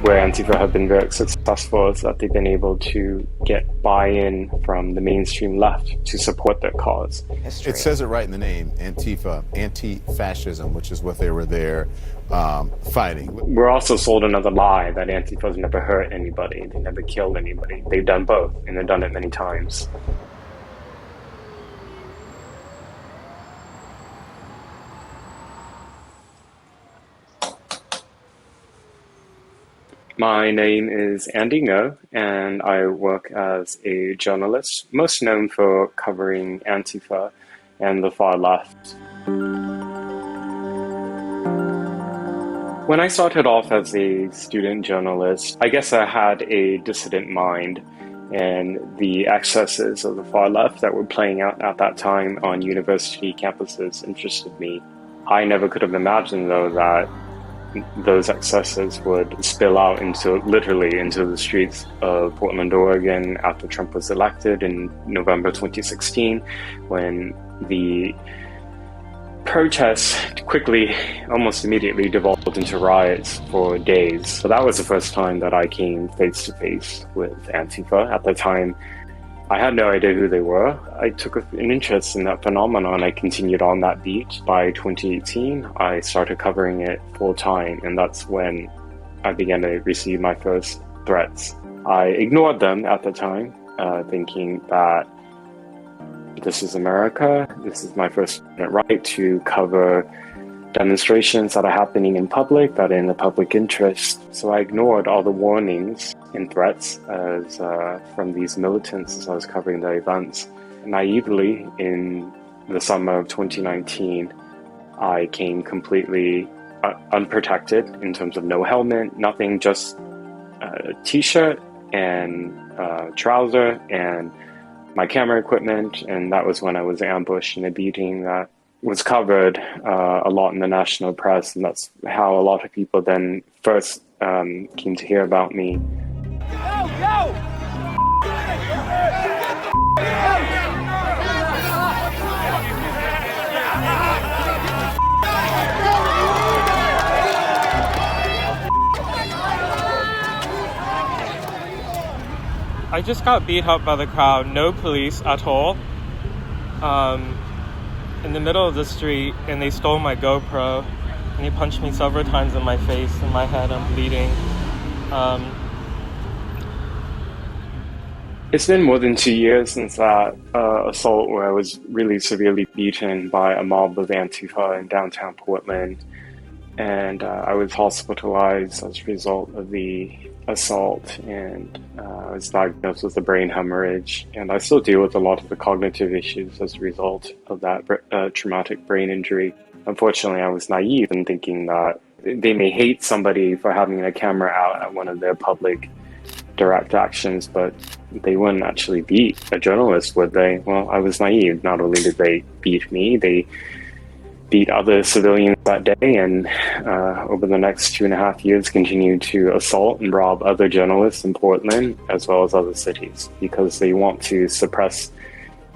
where Antifa have been very successful is that they've been able to get buy-in from the mainstream left to support their cause. It says it right in the name, Antifa, anti-fascism, which is what they were there fighting. We're also sold another lie that Antifa's never hurt anybody, they never killed anybody. They've done both, and they've done it many times. My name is Andy Ngo, and I work as a journalist, most known for covering Antifa and the far left. When I started off as a student journalist, I guess I had a dissident mind, and the excesses of the far left that were playing out at that time on university campuses interested me. I never could have imagined, though, that those excesses would spill out literally into the streets of Portland, Oregon after Trump was elected in November 2016, when the protests quickly, almost immediately devolved into riots for days. So that was the first time that I came face to face with Antifa. At the time, I had no idea who they were. I took an interest in that phenomenon. I continued on that beat. By 2018, I started covering it full time, and that's when I began to receive my first threats. I ignored them at the time, thinking that this is America. This is my First Amendment right to cover demonstrations that are happening in public, that are in the public interest. So I ignored all the warnings and threats from these militants as I was covering the events. Naively, in the summer of 2019, I came completely unprotected in terms of no helmet, nothing, just a t-shirt and trouser and my camera equipment, and that was when I was ambushed in a beating that was covered a lot in the national press, and that's how a lot of people then first came to hear about me. I just got beat up by the crowd, no police at all, in the middle of the street, and they stole my GoPro, and he punched me several times in my face, in my head, I'm bleeding. It's been more than 2 years since that assault where I was really severely beaten by a mob of Antifa in downtown Portland, and I was hospitalized as a result of the assault, and I was diagnosed with a brain hemorrhage, and I still deal with a lot of the cognitive issues as a result of that traumatic brain injury. Unfortunately, I was naive in thinking that they may hate somebody for having a camera out at one of their public direct actions, but they wouldn't actually beat a journalist, would they? Well, I was naive. Not only did they beat me, they beat other civilians that day, and over the next 2.5 years continued to assault and rob other journalists in Portland as well as other cities, because they want to suppress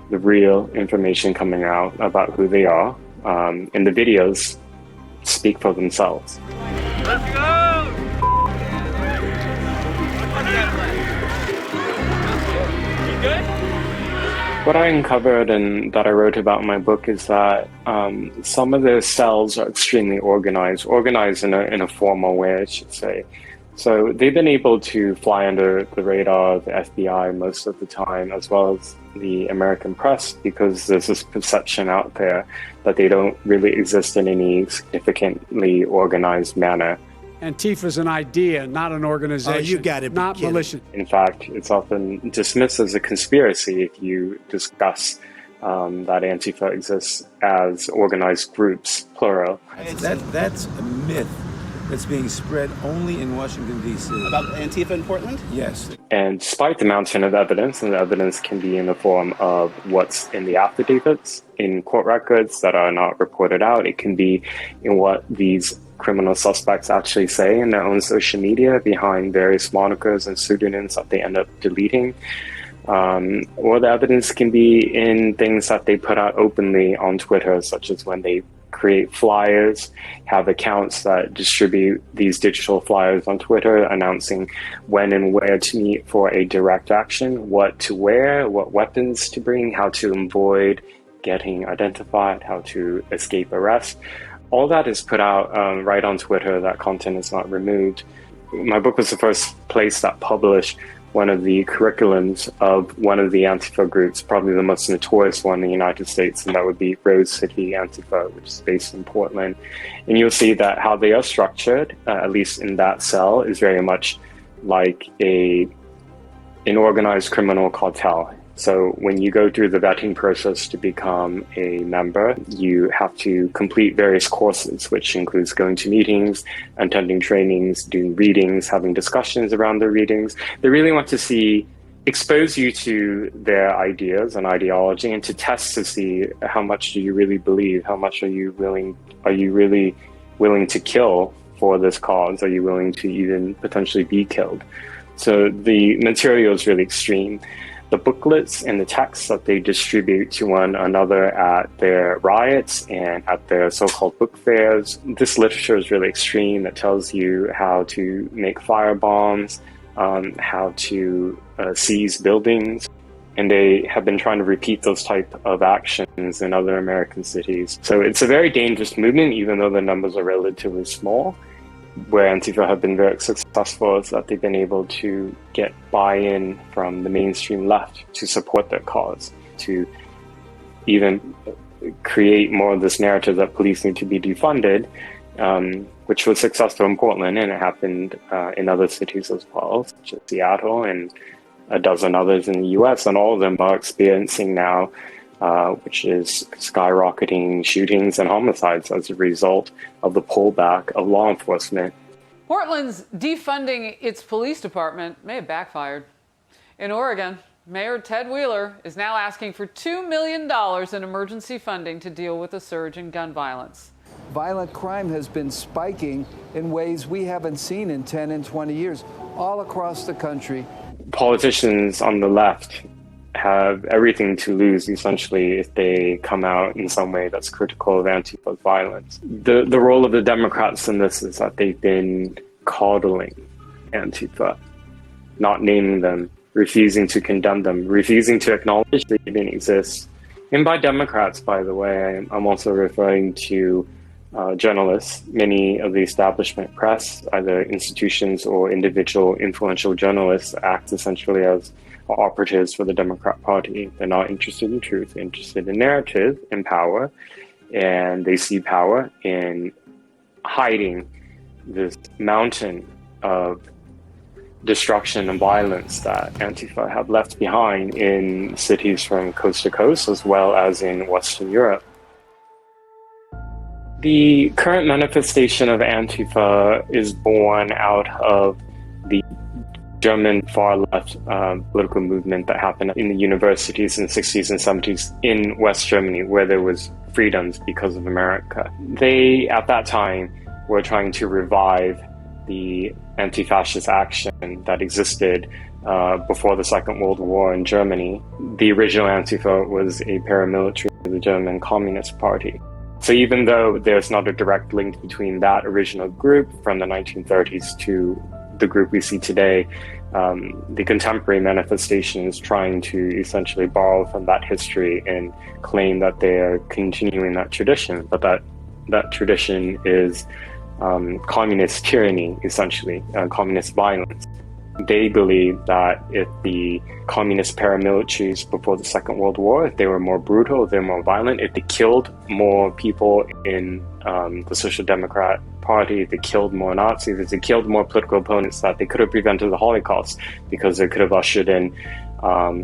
the real information coming out about who they are, and the videos speak for themselves. Let's go! You good? What I uncovered and that I wrote about in my book is that some of the cells are extremely organized in a formal way, I should say. So they've been able to fly under the radar of the FBI most of the time, as well as the American press, because there's this perception out there that they don't really exist in any significantly organized manner. Antifa is an idea, not an organization. Oh, you got it. Not militia. In fact, it's often dismissed as a conspiracy if you discuss that Antifa exists as organized groups, plural. That's a myth that's being spread only in Washington, D.C. About Antifa in Portland? Yes. And despite the mountain of evidence, and the evidence can be in the form of what's in the affidavits, in court records that are not reported out, it can be in what these criminal suspects actually say in their own social media behind various monikers and pseudonyms that they end up deleting. Or the evidence can be in things that they put out openly on Twitter, such as when they create flyers, have accounts that distribute these digital flyers on Twitter announcing when and where to meet for a direct action, what to wear, what weapons to bring, how to avoid getting identified, how to escape arrest. All that is put out right on Twitter. That content is not removed. My book was the first place that published one of the curriculums of one of the Antifa groups, probably the most notorious one in the United States, and that would be Rose City Antifa, which is based in Portland. And you'll see that how they are structured, at least in that cell, is very much like an organized criminal cartel. So when you go through the vetting process to become a member, you have to complete various courses, which includes going to meetings, attending trainings, doing readings, having discussions around the readings. They really want to expose you to their ideas and ideology, and to test to see how much do you really believe, how much are you really willing to kill for this cause? Are you willing to even potentially be killed? So the material is really extreme. The booklets and the texts that they distribute to one another at their riots and at their so-called book fairs, this literature is really extreme. It tells you how to make firebombs, how to seize buildings, and they have been trying to repeat those type of actions in other American cities. So it's a very dangerous movement, even though the numbers are relatively small. Where Antifa have been very successful is that they've been able to get buy-in from the mainstream left to support their cause, to even create more of this narrative that police need to be defunded, which was successful in Portland, and it happened in other cities as well, such as Seattle and a dozen others in the US, and all of them are experiencing now which is skyrocketing shootings and homicides as a result of the pullback of law enforcement. Portland's defunding its police department may have backfired. In Oregon, Mayor Ted Wheeler is now asking for $2 million in emergency funding to deal with the surge in gun violence. Violent crime has been spiking in ways we haven't seen in 10 and 20 years, all across the country. Politicians on the left have everything to lose, essentially, if they come out in some way that's critical of Antifa's violence. The role of the Democrats in this is that they've been coddling Antifa, not naming them, refusing to condemn them, refusing to acknowledge they even exist. And by Democrats, by the way, I'm also referring to journalists. Many of the establishment press, either institutions or individual influential journalists, act essentially as operatives for the Democrat Party. They're not interested in truth, they're interested in narrative and power, and they see power in hiding this mountain of destruction and violence that Antifa have left behind in cities from coast to coast, as well as in Western Europe. The current manifestation of Antifa is born out of the German far-left political movement that happened in the universities in the 60s and 70s in West Germany, where there was freedoms because of America. They, at that time, were trying to revive the anti-fascist action that existed before the Second World War in Germany. The original Antifa was a paramilitary of the German Communist Party. So even though there's not a direct link between that original group from the 1930s to the group we see today, the contemporary manifestation is trying to essentially borrow from that history and claim that they are continuing that tradition, but that tradition is communist tyranny, essentially, communist violence. They believe that if the communist paramilitaries before the Second World War, if they were more brutal, if they were more violent, if they killed more people in the Social Democrat Party, if they killed more Nazis, if they killed more political opponents, that they could have prevented the Holocaust, because they could have ushered in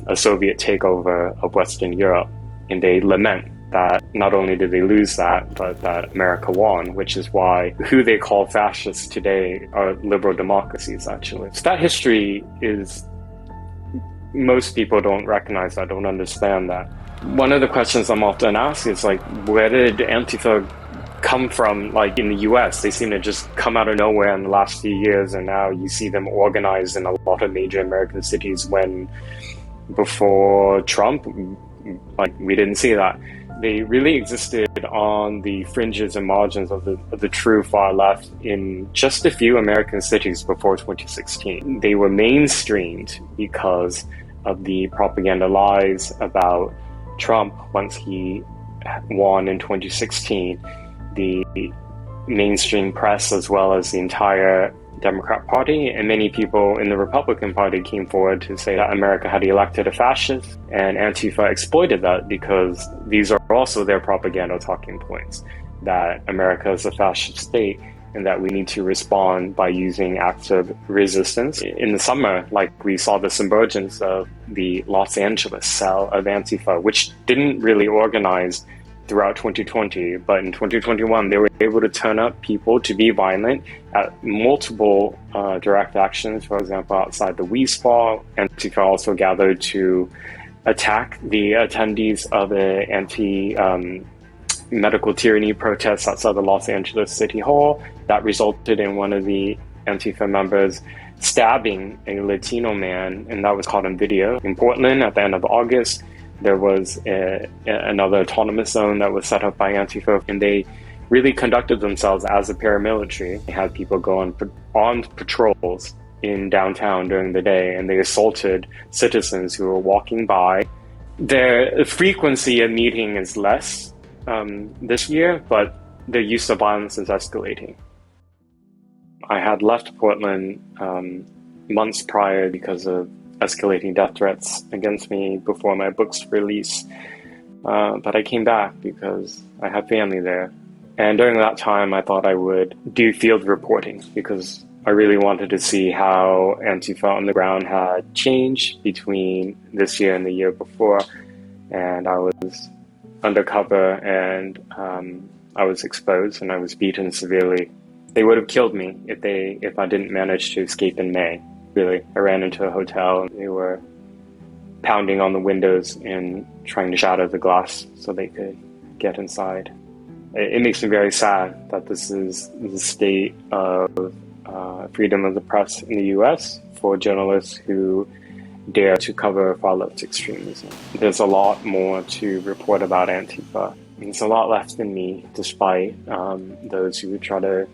a Soviet takeover of Western Europe. And they lament that not only did they lose that, but that America won, which is why who they call fascists today are liberal democracies, actually. So that history is, most people don't recognize that, don't understand that. One of the questions I'm often asked is, like, where did Antifa come from, like, in the US? They seem to just come out of nowhere in the last few years, and now you see them organized in a lot of major American cities, when before Trump, like, we didn't see that. They really existed on the fringes and margins of the true far left in just a few American cities before 2016. They were mainstreamed because of the propaganda lies about Trump once he won in 2016. The mainstream press, as well as the entire Democrat Party and many people in the Republican Party, came forward to say that America had elected a fascist, and Antifa exploited that because these are also their propaganda talking points, that America is a fascist state and that we need to respond by using acts of resistance. In the summer, like, we saw this emergence of the Los Angeles cell of Antifa, which didn't really organize throughout 2020, but in 2021 they were able to turn up people to be violent at multiple direct actions. For example, outside the Wii Spa, Antifa also gathered to attack the attendees of the anti-medical tyranny protests outside the Los Angeles City Hall. That resulted in one of the Antifa members stabbing a Latino man, and that was caught on video. In Portland, at the end of August, there was another autonomous zone that was set up by Antifa, and they really conducted themselves as a paramilitary. They had people go on patrols in downtown during the day, and they assaulted citizens who were walking by. The frequency of meeting is less this year, but the use of violence is escalating. I had left Portland months prior because of escalating death threats against me before my book's release. But I came back because I have family there. And during that time, I thought I would do field reporting because I really wanted to see how Antifa on the ground had changed between this year and the year before. And I was undercover, and I was exposed, and I was beaten severely. They would have killed me if I didn't manage to escape in May. Really, I ran into a hotel, and they were pounding on the windows and trying to shatter the glass so they could get inside. It makes me very sad that this is the state of freedom of the press in the US for journalists who dare to cover far-left extremism. There's a lot more to report about Antifa. There's a lot left in me, despite those who would try to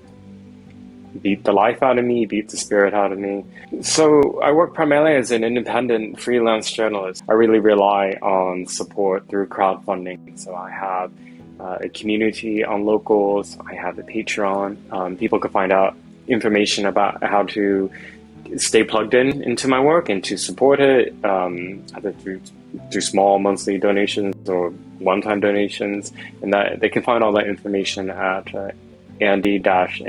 beat the life out of me, beat the spirit out of me. So I work primarily as an independent freelance journalist. I really rely on support through crowdfunding. So I have a community on Locals. I have a Patreon. People can find out information about how to stay plugged into my work and to support it, either through small monthly donations or one-time donations. And that they can find all that information at Andy-Ngo.com.